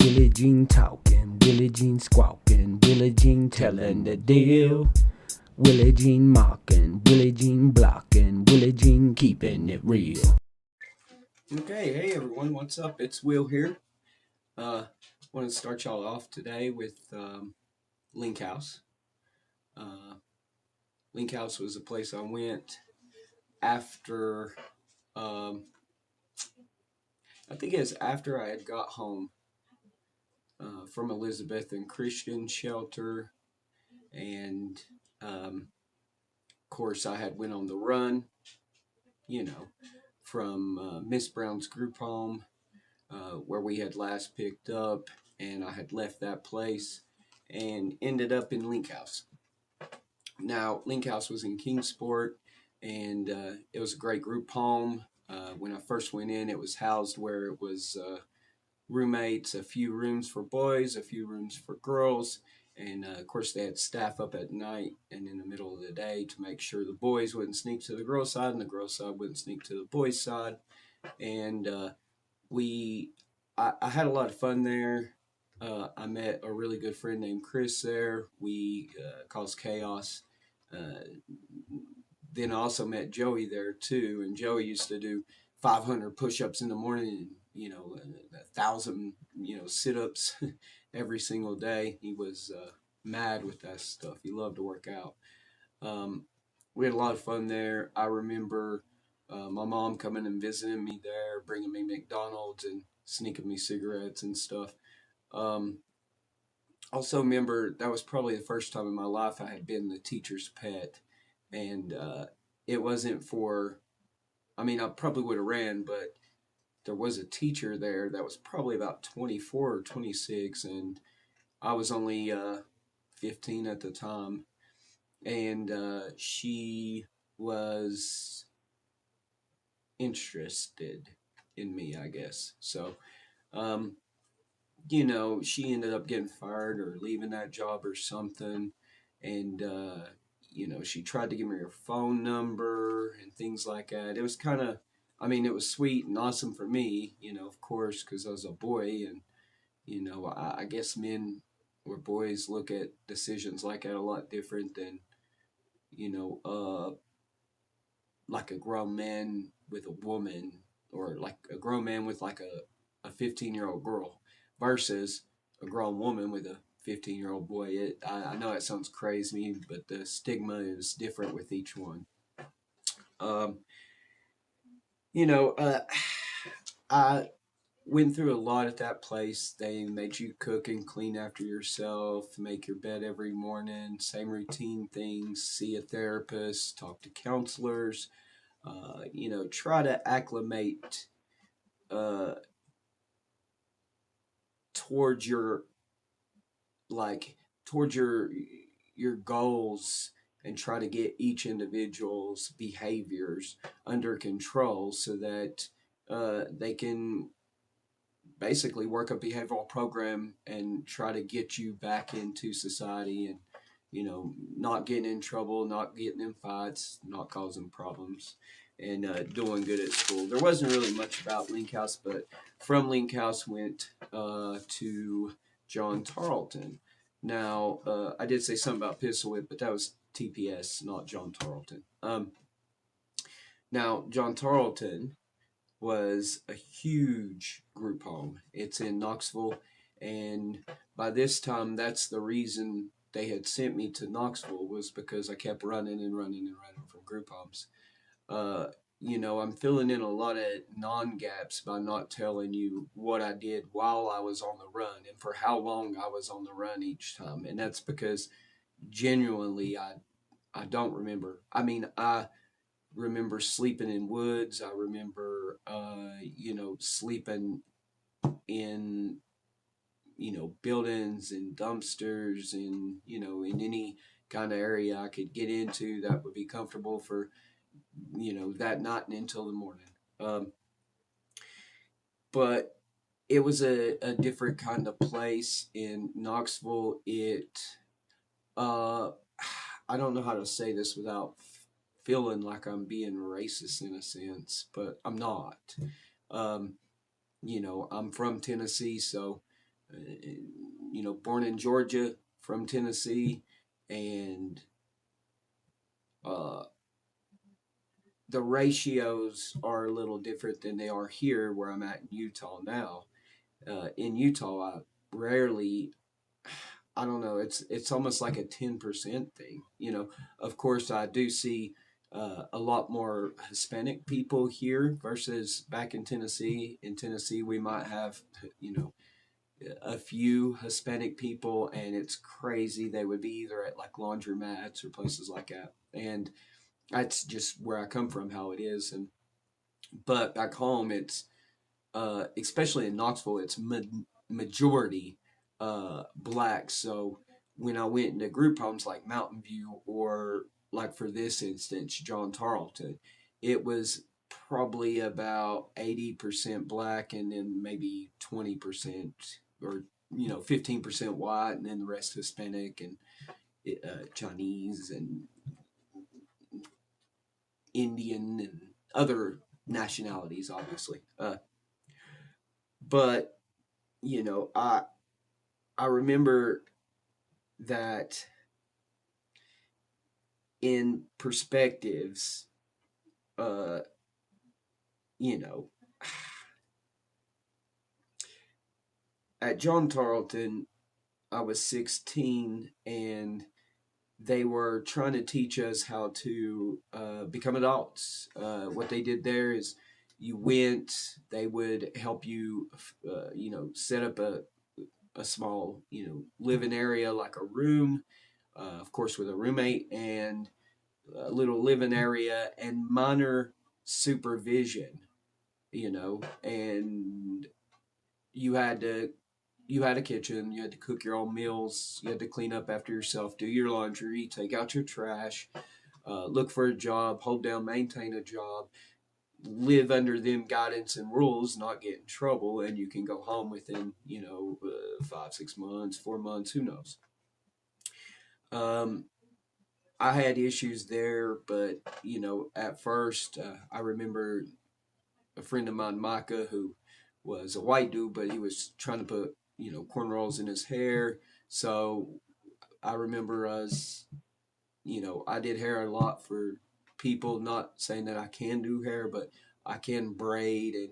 WillieGene talking, WillieGene squawking, WillieGene telling the deal. WillieGene mocking, WillieGene blocking, WillieGene keeping it real. Okay, hey everyone, what's up? It's Will here. I want to start y'all off today with Link House. Uh, Link House was a place I went after, I think it was after I had got home from Elizabethan Christian Shelter, and of course I had went on the run, you know, from Miss Brown's group home where we had last picked up, and I had left that place and ended up in Link House. Now, Link House was in Kingsport, and it was a great group home. When I first went in, it was housed where it was roommates, a few rooms for boys, a few rooms for girls, and of course they had staff up at night and in the middle of the day to make sure the boys wouldn't sneak to the girls' side and the girls' side wouldn't sneak to the boys' side. And I had a lot of fun there. I met a really good friend named Chris there. We caused chaos. Uh, then I also met Joey there too, and Joey used to do 500 push-ups in the morning, and 1,000 sit-ups every single day. He was mad with that stuff. He loved to work out. Um, we had a lot of fun there. I remember my mom coming and visiting me there, bringing me McDonald's and sneaking me cigarettes and stuff. Um, also remember that was probably the first time in my life I had been the teacher's pet, and it wasn't for. I mean, I probably would have ran, but there was a teacher there that was probably about 24 or 26, and I was only 15 at the time, and she was interested in me, I guess. So, um, she ended up getting fired or leaving that job or something. And, she tried to give me her phone number and things like that. It was kind of, I mean, it was sweet and awesome for me, of course, because I was a boy. And, I guess men or boys look at decisions like that a lot different than, you know, uh, like a grown man with a woman, or like a grown man with like a 15-year-old girl versus a grown woman with a 15-year-old boy. I know that sounds crazy, but the stigma is different with each one. Um, you know, uh, I went through a lot at that place. They made you cook and clean after yourself, make your bed every morning, same routine things, see a therapist, talk to counselors, try to acclimate uh, towards your like towards your goals, and try to get each individual's behaviors under control so that they can basically work a behavioral program and try to get you back into society, and not getting in trouble, not getting in fights, not causing problems, and doing good at school. There wasn't really much about Link House, but from Link House went to John Tarleton. Now, I did say something about Pistol Whip, but that was TPS, not John Tarleton. Now, John Tarleton was a huge group home. It's in Knoxville, and by this time, that's the reason they had sent me to Knoxville, was because I kept running and running and running from group homes. Uh, I'm filling in a lot of non-gaps by not telling you what I did while I was on the run and for how long I was on the run each time, and that's because genuinely I don't remember. I mean, I remember sleeping in woods. I remember, sleeping in, buildings and dumpsters and, in any kind of area I could get into that would be comfortable for, that night and until the morning. Um, but it was a different kind of place in Knoxville. Uh, I don't know how to say this without feeling like I'm being racist in a sense, but I'm not. Um, I'm from Tennessee, so born in Georgia, from Tennessee, and uh, the ratios are a little different than they are here where I'm at in Utah now. In Utah, I rarely, I don't know, it's almost like a 10% thing. Of course, I do see a lot more Hispanic people here versus back in Tennessee. In Tennessee, we might have, you know, a few Hispanic people, and it's crazy. They would be either at like laundromats or places like that. And that's just where I come from, how it is. But back home, it's especially in Knoxville, it's majority black. So when I went into group homes like Mountain View, or like for this instance, John Tarleton, it was probably about 80% black, and then maybe 20% or 15% white, and then the rest Hispanic and Chinese and Indian and other nationalities, obviously. But I remember that in perspectives, uh, you know, at John Tarleton, I was 16, and they were trying to teach us how to become adults. What they did there is you went, they would help you, set up a small, living area like a room, of course, with a roommate, and a little living area and minor supervision, and you had to you had a kitchen, you had to cook your own meals, you had to clean up after yourself, do your laundry, take out your trash, look for a job, hold down, maintain a job, live under them guidance and rules, not get in trouble, and you can go home within 5, 6 months, 4 months, who knows. um, I had issues there, but at first, I remember a friend of mine, Micah, who was a white dude, but he was trying to put cornrows in his hair. So I remember us, I did hair a lot for people. Not saying that I can do hair, but I can braid and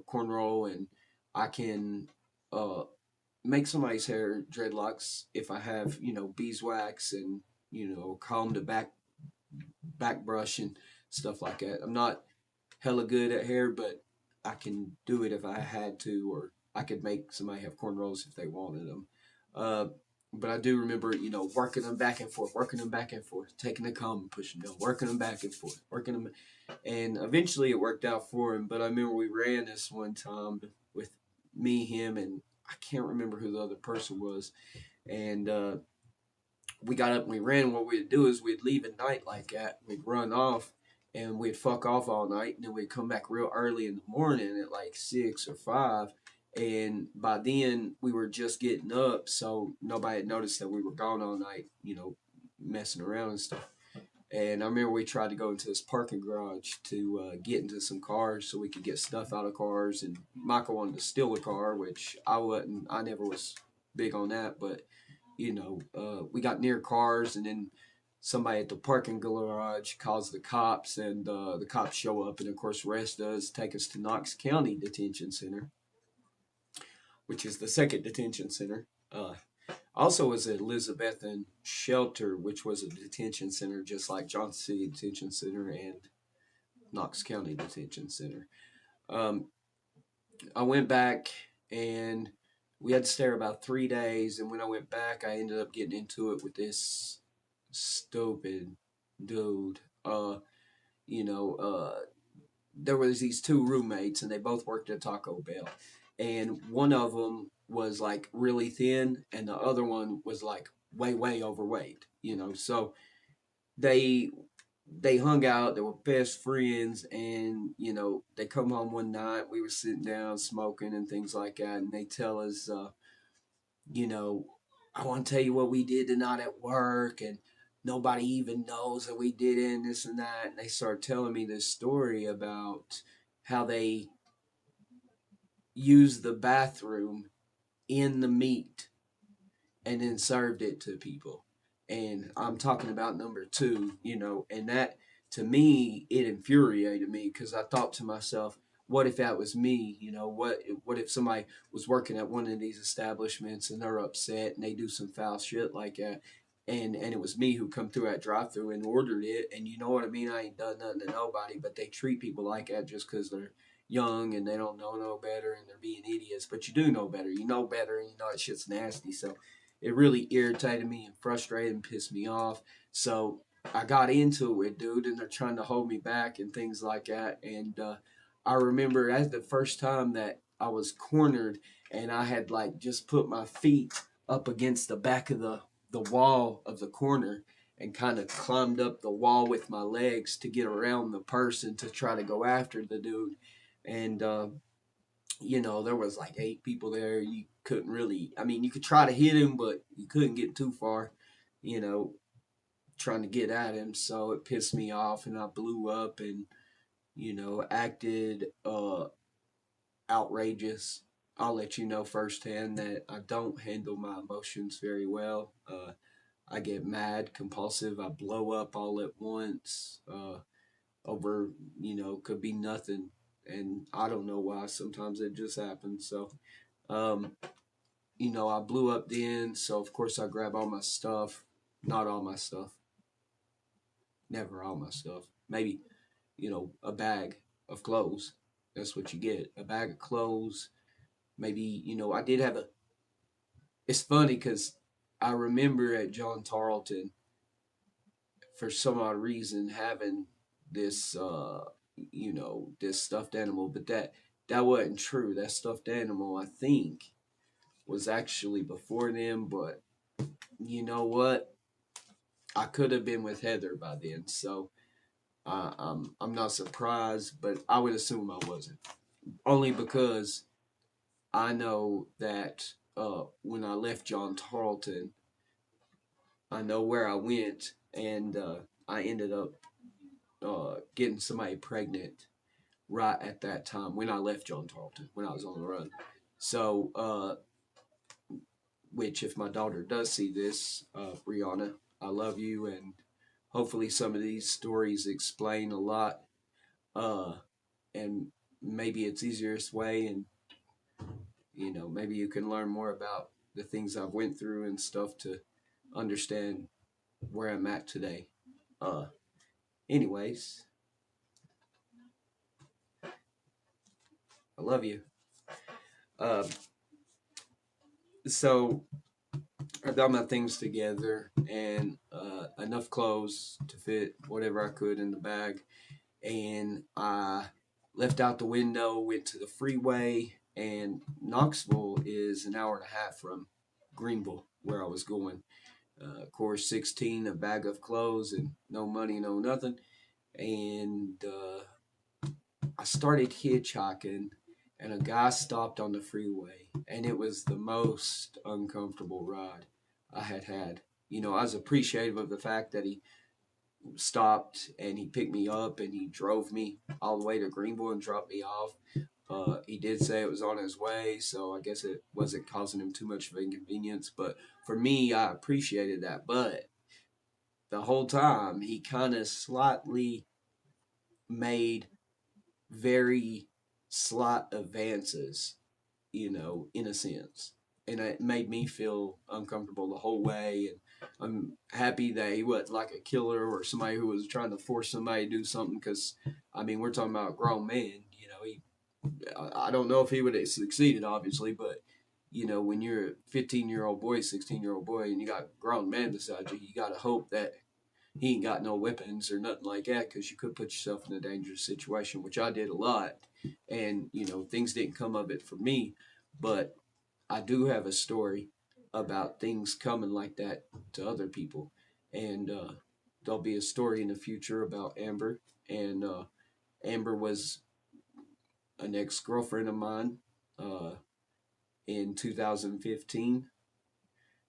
cornrow, and I can uh, make somebody's hair dreadlocks if I have beeswax and comb the back brush and stuff like that. I'm not hella good at hair, but I can do it if I had to, or I could make somebody have cornrows if they wanted them. Uh, but I do remember, working them back and forth, taking the comb and pushing them, working them back and forth, working them, and eventually it worked out for him. But I remember we ran this one time with me, him, and I can't remember who the other person was, and we got up and we ran. What we'd do is we'd leave at night like that. We'd run off and we'd fuck off all night, and then we'd come back real early in the morning at like 6 or 5. And by then we were just getting up, so nobody had noticed that we were gone all night, messing around and stuff. And I remember we tried to go into this parking garage to get into some cars so we could get stuff out of cars. And Michael wanted to steal a car, which I wasn't. I never was big on that, but we got near cars, and then somebody at the parking garage calls the cops, and the cops show up, and of course, arrest us, take us to Knox County Detention Center, which is the second detention center. Also was at Elizabethan Shelter, which was a detention center just like Johnson City Detention Center and Knox County Detention Center. Um, I went back, and we had to stay about 3 days. And when I went back, I ended up getting into it with this stupid dude. You know, there was these two roommates, and they both worked at Taco Bell. And one of them was like really thin, and the other one was like way, way overweight. So they they hung out. They were best friends, and they come home one night. We were sitting down smoking and things like that, and they tell us, you know, I want to tell you what we did tonight at work, and nobody even knows that we did it, and this and that. And they start telling me this story about how they used the bathroom in the meat and then served it to people. And I'm talking about number two, and that to me, it infuriated me because I thought to myself, what if that was me? What if somebody was working at one of these establishments and they're upset and they do some foul shit like that, and it was me who come through that drive-through and ordered it, and you know what I mean? I ain't done nothing to nobody, but they treat people like that just because they're young and they don't know no better and they're being idiots. But you do know better. You know better, and you know that shit's nasty. So it really irritated me and frustrated and pissed me off. So I got into it with dude, and they're trying to hold me back and things like that. And I remember that's the first time that I was cornered, and I had like just put my feet up against the back of the wall of the corner and kind of climbed up the wall with my legs to get around the person to try to go after the dude. And there was like 8 people there. You couldn't really, I mean, you could try to hit him, but you couldn't get too far, you know, trying to get at him. So it pissed me off, and I blew up and, acted outrageous. I'll let you know firsthand that I don't handle my emotions very well. I get mad, compulsive. I blow up all at once over, could be nothing. And I don't know why. Sometimes it just happens. So, um, I blew up then. So, of course, I grab all my stuff. Not all my stuff. Never all my stuff. Maybe, a bag of clothes. That's what you get. A bag of clothes. Maybe, I did have a. It's funny because I remember at John Tarleton, for some odd reason, having this, this stuffed animal, but that wasn't true. That stuffed animal, I think, was actually before them, but you know what? I could have been with Heather by then, so I'm not surprised, but I would assume I wasn't. Only because I know that when I left John Tarleton, I know where I went, and I ended up getting somebody pregnant right at that time when I left John Tarleton, when I was on the run. So, which if my daughter does see this, Brianna, I love you, and hopefully some of these stories explain a lot, and maybe it's easiest way, and maybe you can learn more about the things I've went through and stuff to understand where I'm at today. Uh, anyways, I love you. Uh, so I got my things together and enough clothes to fit whatever I could in the bag, and I left out the window, went to the freeway, and Knoxville is an hour and a half from Greenville, where I was going. Of course, 16, a bag of clothes, and no money, no nothing. And I started hitchhiking, and a guy stopped on the freeway, and it was the most uncomfortable ride I had had. I was appreciative of the fact that he stopped and he picked me up and he drove me all the way to Greenville and dropped me off. He did say it was on his way, so I guess it wasn't causing him too much of inconvenience. But for me, I appreciated that. But the whole time, he kind of slightly made very slight advances, in a sense. And it made me feel uncomfortable the whole way. And I'm happy that he wasn't like a killer or somebody who was trying to force somebody to do something. Because, I mean, we're talking about a grown man. I don't know if he would have succeeded, obviously, but when you're a 15-year-old boy, 16-year-old boy, and you got a grown man beside you, you got to hope that he ain't got no weapons or nothing like that, because you could put yourself in a dangerous situation, which I did a lot. And, things didn't come of it for me, but I do have a story about things coming like that to other people. And there'll be a story in the future about Amber. And Amber was an ex girlfriend of mine uh, in 2015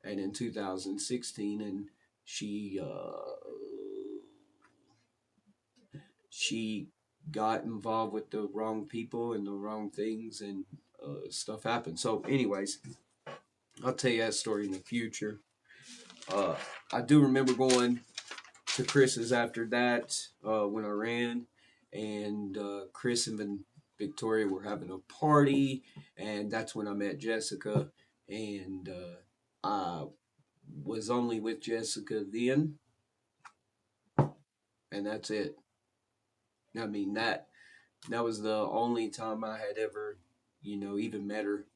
and in 2016. And she got involved with the wrong people and the wrong things, and stuff happened. So, anyways, I'll tell you that story in the future. Uh, I do remember going to Chris's after that when I ran, and Chris and Victoria were having a party, and that's when I met Jessica, and I was only with Jessica then, and that's it. I mean that was the only time I had ever, even met her.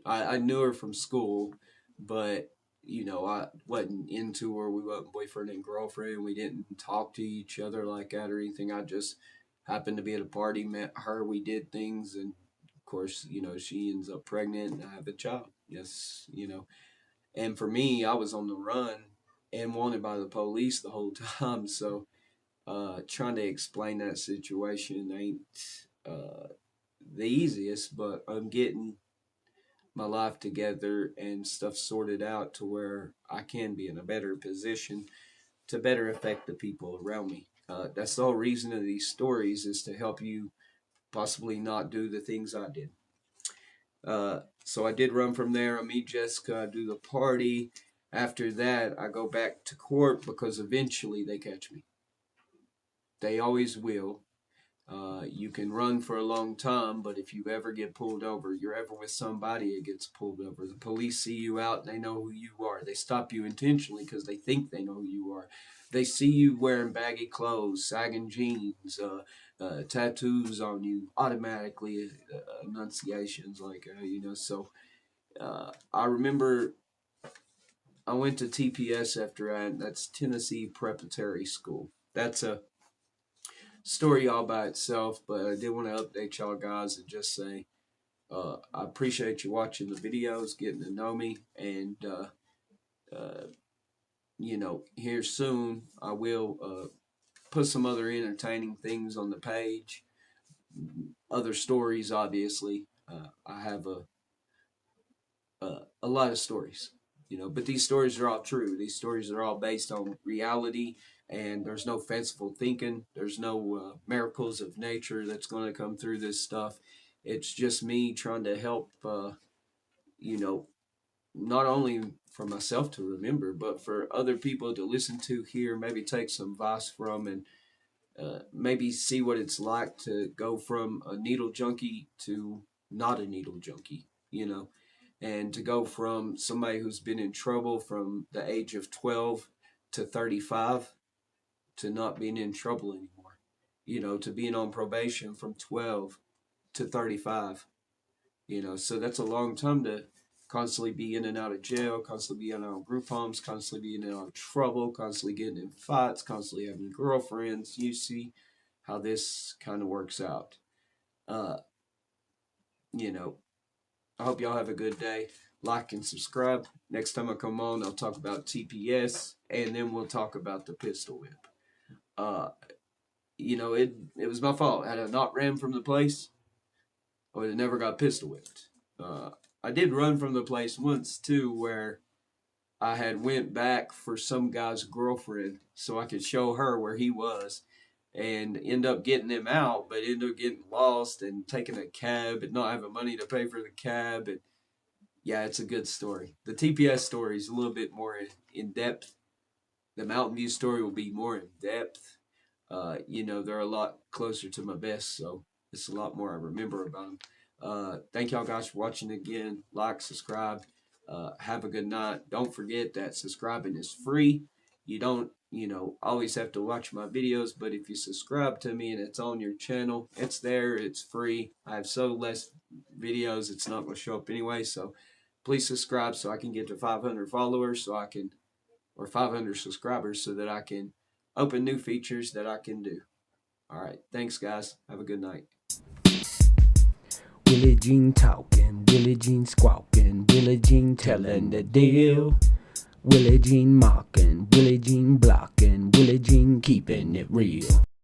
I knew her from school, but I wasn't into her. We wasn't boyfriend and girlfriend. We didn't talk to each other like that or anything. I just happened to be at a party, met her, we did things, and of course, she ends up pregnant and I have a child. Yes, And for me, I was on the run and wanted by the police the whole time. So trying to explain that situation ain't uh, the easiest, but I'm getting my life together and stuff sorted out to where I can be in a better position to better affect the people around me. That's the whole reason of these stories is to help you possibly not do the things I did. So I did run from there. I meet Jessica. I do the party. After that, I go back to court because eventually they catch me. They always will. You can run for a long time, but if you ever get pulled over, you're ever with somebody that gets pulled over, the police see you out and they know who you are. They stop you intentionally because they think they know who you are. They see you wearing baggy clothes, sagging jeans, tattoos on you, automatically enunciations So I remember I went to TPS after that. That's Tennessee Preparatory School. That's a story all by itself, but I did want to update y'all guys and just say I appreciate you watching the videos, getting to know me, and here soon I will put some other entertaining things on the page, other stories, obviously. I have a lot of stories, but these stories are all true. These stories are all based on reality, and there's no fanciful thinking. There's no miracles of nature that's going to come through this stuff. It's just me trying to help, you know, not only for myself to remember, but for other people to listen to, hear, maybe take some advice from, and maybe see what it's like to go from a needle junkie to not a needle junkie, and to go from somebody who's been in trouble from the age of 12 to 35 to not being in trouble anymore, to being on probation from 12 to 35, so that's a long time to constantly be in and out of jail, constantly be in and out of group homes, constantly being in and out of trouble, constantly getting in fights, constantly having girlfriends. You see how this kind of works out. Uh, you know, I hope y'all have a good day. Like and subscribe. Next time I come on, I'll talk about TPS, and then we'll talk about the pistol whip. Uh, it was my fault. Had I not ran from the place, I would have never got pistol whipped. I did run from the place once too, where I had went back for some guy's girlfriend so I could show her where he was, and end up getting him out, but end up getting lost and taking a cab and not having money to pay for the cab. And yeah, it's a good story. The TPS story is a little bit more in depth. The Mountain View story will be more in depth. They're a lot closer to my best, so it's a lot more I remember about them. Thank y'all guys for watching again. Like, subscribe. Have a good night. Don't forget that subscribing is free. You don't, always have to watch my videos, but if you subscribe to me and it's on your channel, it's there, it's free. I have so less videos, it's not going to show up anyway, so please subscribe so I can get to 500 followers, or 500 subscribers, so that I can open new features that I can do. All right. Thanks, guys. Have a good night. WillieGene talking, WillieGene squawking, WillieGene telling the deal. WillieGene mocking, WillieGene blocking, WillieGene keeping it real.